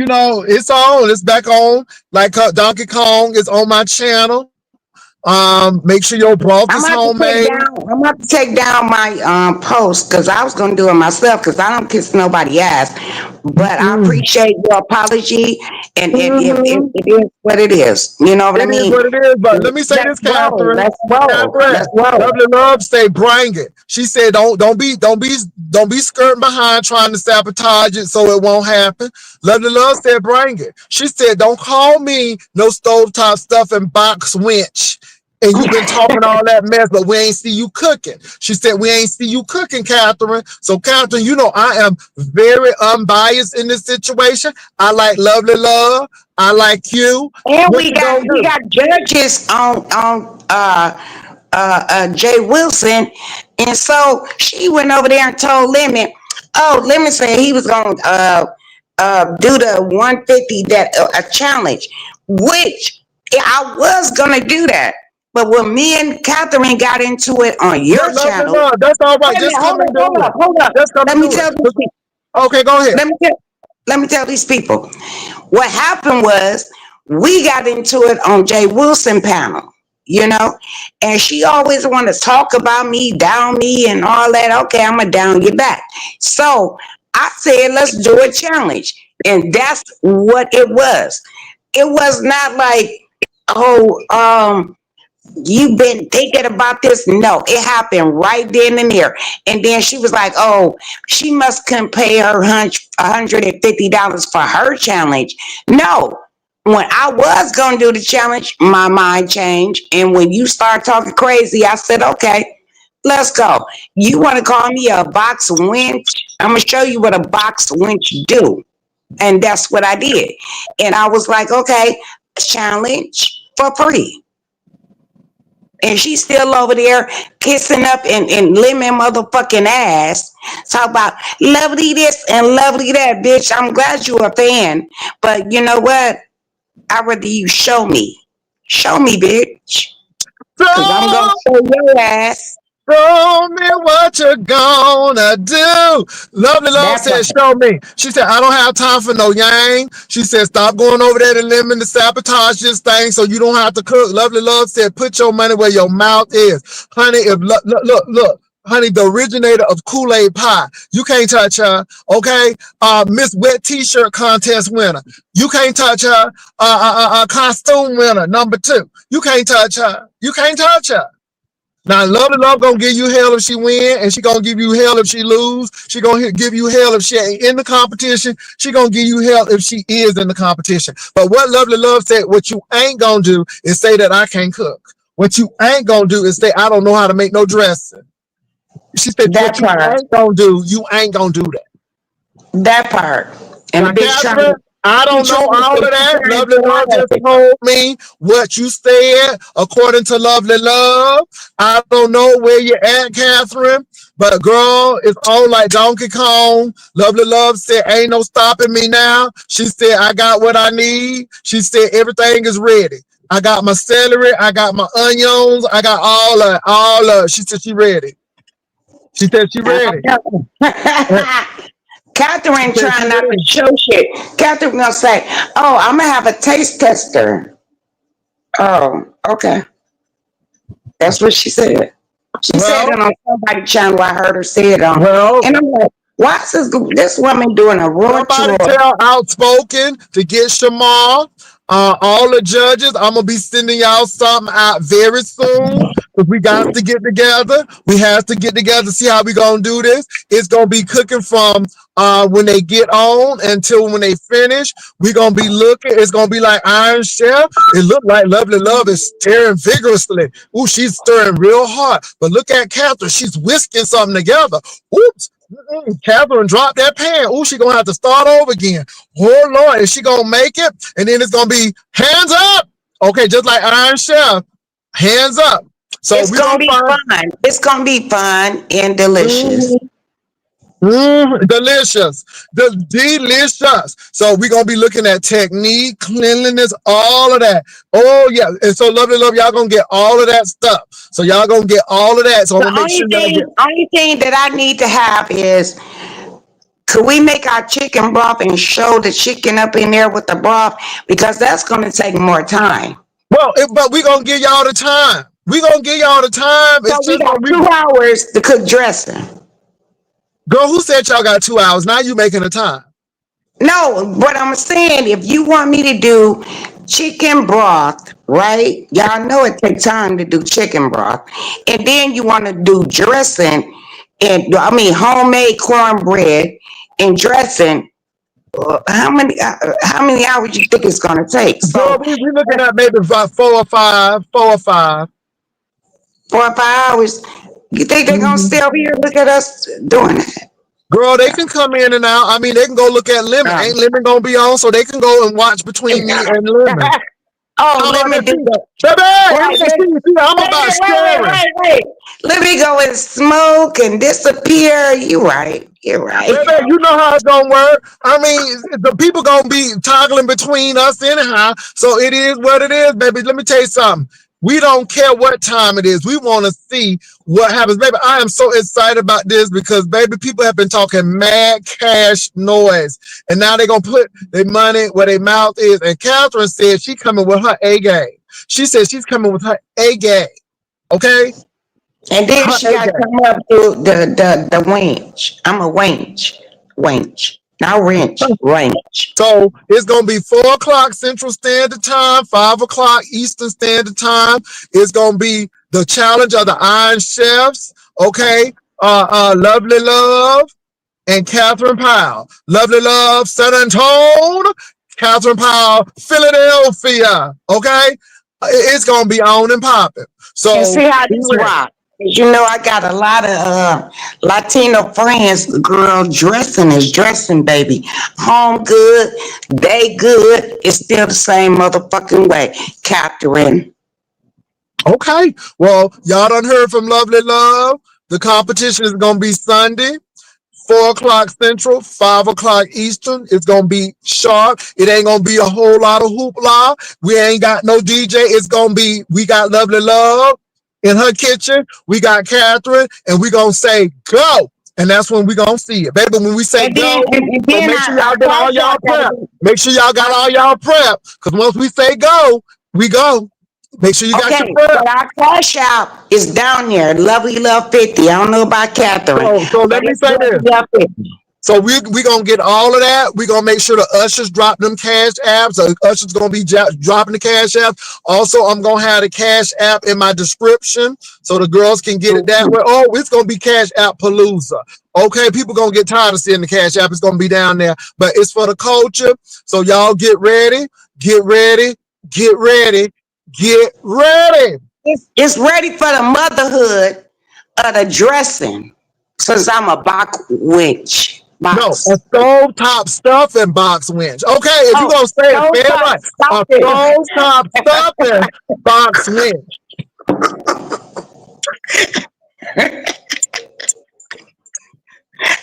it's on. It's back on. Like Donkey Kong is on my channel. Make sure your broth is I'm gonna have to take homemade. down. I'm gonna have to take down my post because I was gonna do it myself because I don't kiss nobody ass. But I Mm-mm. appreciate your apology, and Mm-hmm. it is what it is. You know what I It is mean? what it is. But let me say Let's this, roll. Catherine. Let's roll. Catherine, Let's roll. Lovely Love say bring it. She said don't be skirting behind trying to sabotage it so it won't happen. Lovely Love said bring it. She said don't call me no stovetop stuff and box winch. And you've been talking all that mess, but we ain't see you cooking. She said, we ain't see you cooking, Catherine. So, Catherine, I am very unbiased in this situation. I like Lovely Love. I like you. And What you gonna we do? got judges on Jay Wilson, and so she went over there and told Lemon. Oh, Lemon said he was gonna do the 150 that a challenge, which I was gonna do that. But when me and Catherine got into it on But your Lovely channel, Love, that's all right. wait a minute, Just come hold and up, hold do up, it. hold up. Just come Let and me do it. tell these people. Okay, go ahead. Let me tell let me tell these people. What happened was we got into it on Jay Wilson panel, you know, and she always want to talk about me, down me, and all that. Okay, I'm gonna down you back. So I said, let's do a challenge, and that's what it was. It was not like, oh, you've been thinking about this. No, it happened right then and there. And then she was like, oh, she must couldn't pay her $150 for her challenge. No. When I was gonna do the challenge, my mind changed. And when you start talking crazy, I said, okay, let's go. You want to call me a box winch? I'm gonna show you what a box winch do. And that's what I did. And I was like, okay, challenge for free, and she's still over there kissing up and lemon motherfucking ass. Talk about lovely this and lovely that, bitch. I'm glad you're a fan, but you know what? I'd rather you show me. Show me, bitch. Cause I'm gonna So show your ass. show me what you're gonna do. Lovely Love That said, part. show me. She said, I don't have time for no yang. She said, stop going over there to Lemon to sabotage this thing so you don't have to cook. Lovely Love said, put your money where your mouth is. Honey, if look. Honey, the originator of Kool-Aid pie. You can't touch her, okay? Miss Wet T-shirt contest winner. You can't touch her. Costume winner, number 2. You can't touch her. You can't touch her. Now, Lovely Love gonna give you hell if she win, and she gonna give you hell if she lose. She gonna give you hell if she ain't in the competition. She gonna give you hell if she is in the competition. But what Lovely Love said, what you ain't gonna do is say that I can't cook. What you ain't gonna do is say I don't know how to make no dressing. She said what That you part. ain't gonna do, you ain't gonna do that. That part. And the Now, bitch trying Catherine, to I she don't know trying to all of she that. trying to Lovely get Love out of just it. told me what you said according to Lovely Love. I don't know where you're at, Catherine, but girl, it's on like Donkey Kong. Lovely Love said, ain't no stopping me now. She said, I got what I need. She said, everything is ready. I got my celery. I got my onions. I got all of. She said she ready. She said she I ready. don't Uh, know. She Catherine said she trying not to ready. show shit. Catherine gonna say, "Oh, I'm gonna have a taste tester." Oh, okay. That's what she said. She said it Well, on somebody's channel. I heard her say it on, well, and I'm like, "Why is this woman doing a raw somebody tour?" tell Outspoken to get Shamar. All the judges, I'm gonna be sending y'all something out very soon because we got to get together. We have to get together, see how we gonna do this. It's gonna be cooking from when they get on until when they finish. We're gonna be looking. It's gonna be like Iron Chef. It looked like Lovely Love is stirring vigorously. Ooh, she's stirring real hard. But look at Catherine. She's whisking something together. Oops. Catherine dropped that pan. Ooh, she gonna have to start over again. Oh Lord, is she gonna make it? And then it's gonna be hands up. Okay, just like Iron Chef, hands up. So It's we gonna gonna be find fun. It's gonna be fun and delicious. delicious, delicious. So we're gonna be looking at technique, cleanliness, all of that. Oh yeah, and so Lovely Love, y'all gonna get all of that stuff. So y'all gonna get all of that. So I'm The gonna make sure y'all get. only thing that I need to have is, could we make our chicken broth and show the chicken up in there with the broth? Because that's gonna take more time. Well, but we gonna give y'all the time. We gonna give y'all the time. So It's we just got gonna be. 2 hours to cook dressing. Girl, who said y'all got 2 hours? Now you making the time. No, what I'm saying, if you want me to do chicken broth, right? Y'all know it takes time to do chicken broth. And then you want to do dressing and homemade cornbread and dressing. How many hours you think it's gonna take? Girl, So we looking at maybe about 4 or 5, 4 or 5. 4 or 5 hours. You think they're gonna Mhm. stay over here look at us doing that? Girl, they can come in and out. I mean, they can go look at Lemon. Ain't Lemon gonna be on, so they can go and watch between me and Lemon. Oh, How let about me that? do See, that. baby, I Wait, can see. See, I'm about sharing. wait. Let me go and smoke and disappear. You right. You're right. Baby, you know how it's gonna work. I mean, the people gonna be toggling between us anyhow. So it is what it is, baby. Let me tell you something. We don't care what time it is. We want to see what happens, baby. I am so excited about this because, baby, people have been talking mad cash noise, and now they're gonna put their money where their mouth is. And Catherine said she coming with her A game. She said she's coming with her A game. Okay, And then her she A got to game. come up to the winch. I'm a winch. Not wrench, range. So it's gonna be 4 o'clock Central Standard Time, 5 o'clock Eastern Standard Time. It's gonna be the challenge of the Iron Chefs. Okay, Lovely Love and Catherine Powell. Lovely Love, San Antonio. Catherine Powell, Philadelphia. Okay, it's gonna be on and popping. And So see how be this ready. rock. You know, I got a lot of Latino friends. Girl, dressing is dressing, baby. Home good, they good. It's still the same motherfucking way. Catherine. Okay, well, y'all done heard from Lovely Love. The competition is gonna be Sunday. 4 o'clock Central, 5 o'clock Eastern. It's gonna be sharp. It ain't gonna be a whole lot of hoopla. We ain't got no DJ. It's gonna be, we got Lovely Love in her kitchen. We got Catherine, and we gonna say go. And that's when we gonna see it. Baby, when we say And then, go, and so then make sure y'all our get all cash y'all out gotta prep. be Make sure y'all got all y'all prep. Cause once we say go, we go. Make sure you got your okay. prep. But our cash out is down there. Lovely Love 50. I don't know about Catherine, So but let me it's say Lovely this. Love 50. So we gonna get all of that. We gonna make sure the ushers drop them cash apps. The ushers gonna be dropping the cash apps. Also, I'm gonna have the cash app in my description so the girls can get it that way. Oh, it's gonna be cash app palooza. Okay, people gonna get tired of seeing the cash app. It's gonna be down there, but it's for the culture. So y'all get ready, get ready, get ready, get ready. It's ready for the motherhood of the dressing. Since I'm a box witch. No, Box. a stove top stuffing box winch. Okay, if you Oh, gonna say it, don't say it stop. right. Stop A it. stove top stuffing box winch.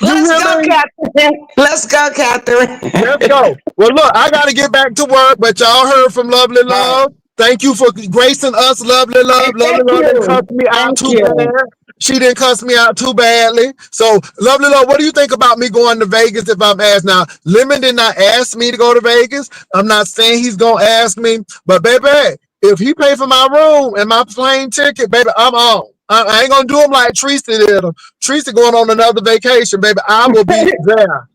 You Let's hear go, me? Catherine. Let's go, Let's Catherine. go. Well, look, I gotta get back to work, but y'all heard from Lovely All right. Love. Thank you for gracing us, Lovely Love. And Lovely thank Love didn't cuss you. me out Thank too bad. you. She didn't cuss me out too badly. So, Lovely Love, what do you think about me going to Vegas if I'm asked? Now, Lemon did not ask me to go to Vegas. I'm not saying he's gonna ask me, but baby, if he pay for my room and my plane ticket, baby, I'm on. I ain't gonna do him like Tracy did. Tracy going on another vacation, baby. I will be there.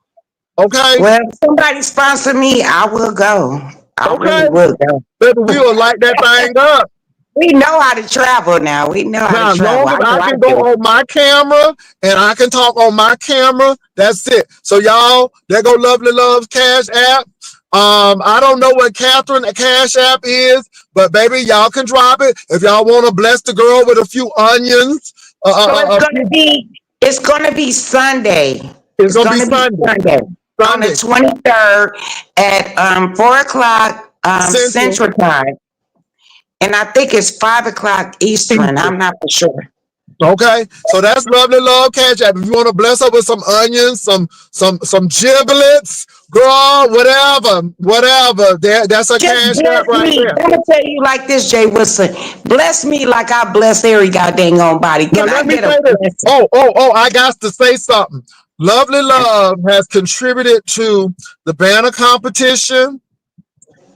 Okay? Well, if somebody sponsor me, I will go. I really Okay? will go. Baby, we will light that thing up. We know how to travel now. We know how to Now, as travel. long I as I know I can go do. on my camera and I can talk on my camera, that's it. So y'all, there go Lovely Love's Cash App. I don't know what Catherine Cash App is, but baby, y'all can drop it if y'all want to bless the girl with a few onions. So A few, it's gonna be Sunday. it's It's gonna be gonna be Sunday, Sunday on the Sunday 23rd at 4 o'clock Central Central Time. And I think it's 5 o'clock Eastern. Eastern. I'm not for sure. Okay, so that's Lovely Love Cash App. If you want to bless her with some onions, some giblets, girl, whatever. That's a Just cash app bless right me. there. I'm gonna tell you like this, Jay Wilson. Bless me like I bless every goddamn on body. Now Can I let me get a say this. blessing? Oh, I got to say something. Lovely Love has contributed to the banner competition.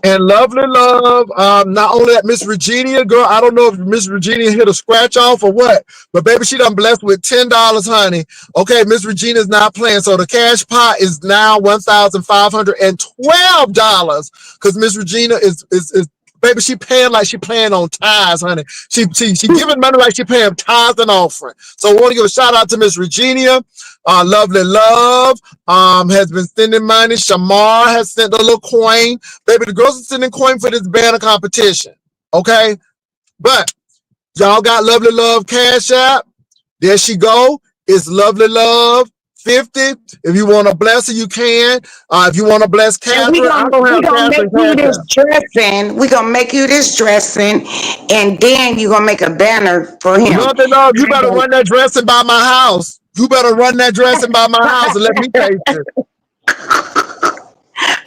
And Lovely Love, not only that, Miss Regina, girl, I don't know if Miss Regina hit a scratch off or what, but baby, she done blessed with $10, honey. Okay, Miss Regina's not playing, so the cash pot is now $1,512 because Miss Regina is baby, she paying like she paying on tithes, honey. She giving money like she paying tithes and offering. So I want to give a shout out to Miss Regina, Lovely Love, has been sending money. Shamar has sent a little coin. Baby, the girls are sending coin for this banner competition. Okay? But y'all got Lovely Love Cash App. There she go. It's Lovely Love 50. If you want to bless her, you can. If you want to bless And Catherine, I don't we have gonna make Catherine you Cash this App. dressing. We gonna make you this dressing, and then you gonna make a banner for him. Lovely Love, you better run that dressing by my house. You better run that dressing by my house and let me taste it.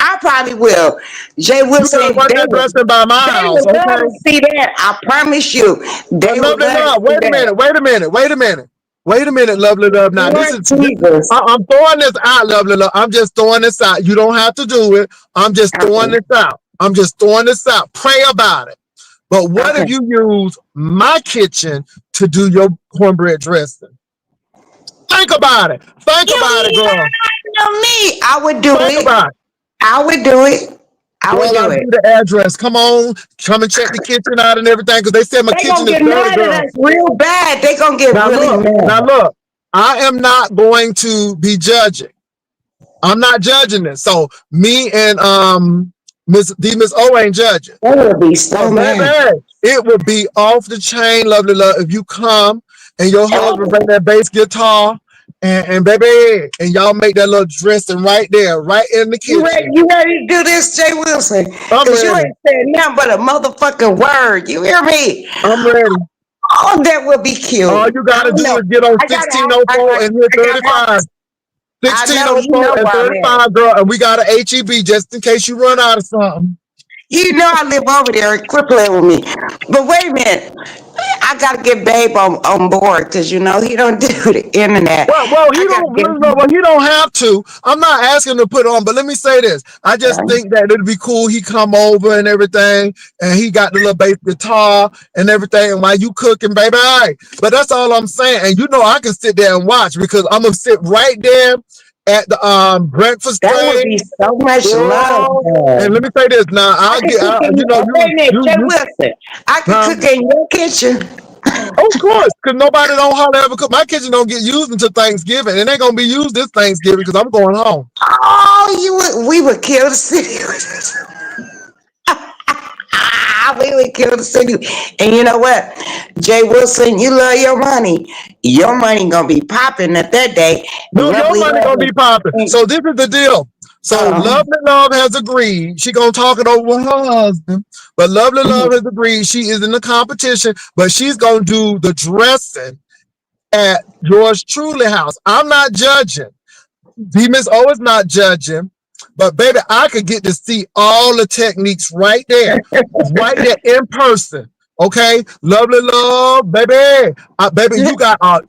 I probably will. Jay You better Wilson, run that dressing by my they house, would love to okay? see that. I promise you, But they would Lovely love to Love, see wait a that. minute, Lovely Love. Now this Lord is Jesus. I'm throwing this out, Lovely Love. I'm just throwing this out. You don't have to do it. I'm just throwing Okay. this out. I'm just throwing this out. Pray about it. But what Okay. if you use my kitchen to do your cornbread dressing? Think about it. Think about it, You girl. know me. I would do Think it. about it. I would do it. I would Girl, I'll do give it. you the address. Come on, come and check the kitchen out and everything, because they said my They kitchen gonna is get dirty, mad at girl. us real bad. They gonna get Now really look, mad. now look. I am not going to be judging. I'm not judging this. So me and Miss O ain't judging. They would be so But mad. baby, it would be off the chain, Lovely Love, if you come and your husband Oh, bring that bass guitar and baby, and y'all make that little dressing right there, right in the kitchen. you ready to do this, Jay Wilson? I'm Cause you ready. ain't said nothing but a motherfucking word. You hear me? I'm ready. Oh, that would be cute. All you I gotta don't do know. is get on I gotta ask. 1604 and hit I gotta 35. ask. I know you 1604 know and where I'm at. 35, girl, and we got a HEB just in case you run out of something. You know I live over there. Quit playing with me. But wait a minute. I gotta get Babe on board because you know he don't do the internet. Well, he I gotta don't. get Well, he don't have to. I'm not asking him to put on, but let me say this. I just think that it'd be cool. He come over and everything, and he got the little bass guitar and everything. And while you cooking, baby, all right. But that's all I'm saying. And you know, I can sit there and watch because I'm gonna sit right there at the breakfast that would tray. be so much love. Girl, and Man. let me say this. Now I I'll could get. cook in You know, wait a minute, Jay you. Wilson. I could Huh? cook in your kitchen. Of course, because nobody don't hardly ever cook. My kitchen don't get used until Thanksgiving. It ain't gonna be used this Thanksgiving because I'm going home. Oh, we would kill the city. We would kill the city. And you know what? Jay Wilson, you love your money. Your money gonna be popping at that day. No, your Lovely money gonna be popping. love. So this is the deal. So Um, Lovely Love has agreed. She gonna talk it over with her husband. But Lovely Love has agreed. She is in the competition, but she's gonna do the dressing at yours truly house. I'm not judging. D Miss O is not judging. But baby, I could get to see all the techniques right there in person. Okay, Lovely Love, baby, baby, you got an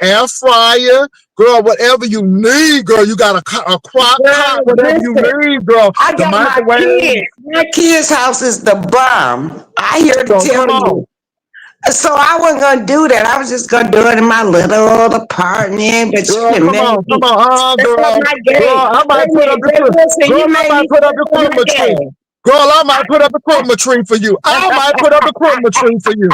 air fryer, girl. Whatever you need, girl, you got a crock pot, whatever you listen, need, girl. I The got my microwave, kids. My kids' house is the bomb. I here to so tell come on, you. So I wasn't gonna do that. I was just gonna do it in my little apartment. But you girl, done made come me on, step up girl, my girl. game. I Wait might a put up minute, the Jay Wilson, girl, you I made might me put up step the up my Christmas tree. game. Girl, I might put up a Christmas tree for you. I might put up a Christmas tree for you.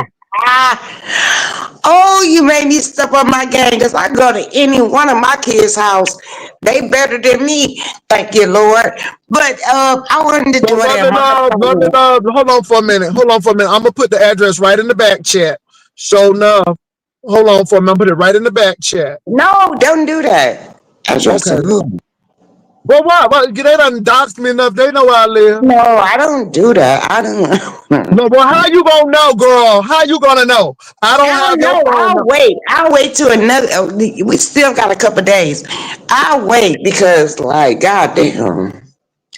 Oh, you made me step up my game because I go to any one of my kids' house. They better than me. Thank you, Lord. But I wanted to So do it at my lovely home. love. Hold on for a minute. Hold on for a minute. I'm gonna put the address right in the back chat. So enough. Hold on for a minute. I'm gonna put it right in the back chat. No, don't do that. I just Okay. no, Well, why? They done doxed me enough. They know where I live. I don't do that. I don't. No, well, how you gonna know, girl? How you gonna know? I don't I have don't your know. phone I'll number. wait. I'll wait till another. We still got a couple days. I'll wait because, like, goddamn,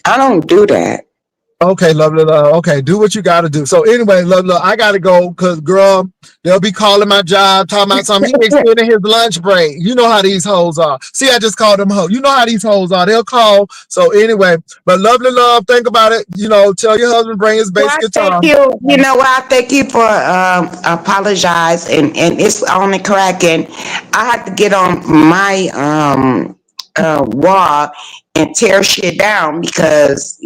I don't do that. Okay, lovely love. Okay, do what you gotta do. So anyway, love, I gotta go because girl, they'll be calling my job, talking about something. He extending his lunch break. You know how these hoes are. See, I just called them hoes. You know how these hoes are. They'll call. So anyway, but lovely love, think about it. Tell your husband bring his Well, bass I thank guitar. you. You know what? I thank you for apologize and it's on the crack. And I had to get on my wall and tear shit down because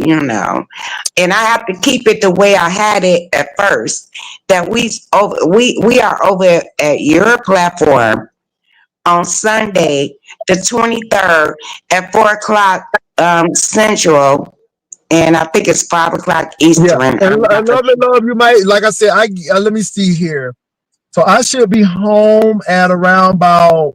and I have to keep it the way I had it at first. That we are over at your platform on Sunday, the 23rd at 4 o'clock Central, and I think it's 5 o'clock Yeah, Eastern. and lovely love, you might like I said. I let me see here. So I should be home at around about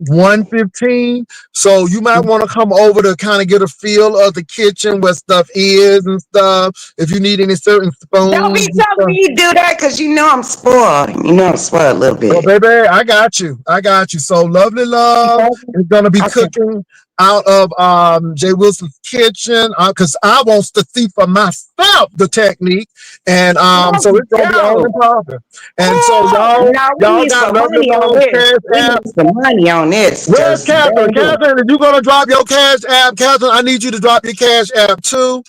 1:15. So you might want to come over to kind of get a feel of the kitchen, where stuff is and stuff. If you need any certain Don't spoons be and telling stuff. me you do that because you know I'm spoiled. You know I'm spoiled a little Oh, bit. baby, I got you. I got you. So lovely love is gonna be Okay. cooking out of Jay Wilson's kitchen because I wants to see for myself the technique, and Let's so it's gonna be all go. in progress. And so Oh, now we y'all need got some lovely money on love this. cash We app. need some money on this Where's because, Catherine? Catherine, if you're gonna drop your cash app, Catherine, I need you to drop your cash app too.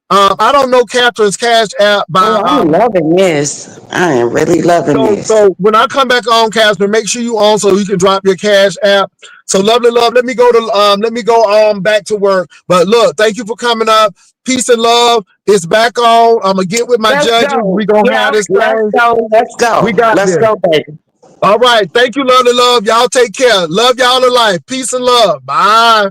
I don't know Catherine's cash app by oh, I'm loving this. I am really loving this. so when I come back on, Casper, make sure you on so you can drop your cash app. So lovely love. Let me go back to work. But look, thank you for coming up. Peace and love. It's back on. I'm gonna get with my Let's judges. go. We gonna Yeah, have this let's thing. go. Let's We go. got Let's this. go, baby. All right. Thank you, lovely love. Y'all take care. Love y'all to life. Peace and love. Bye.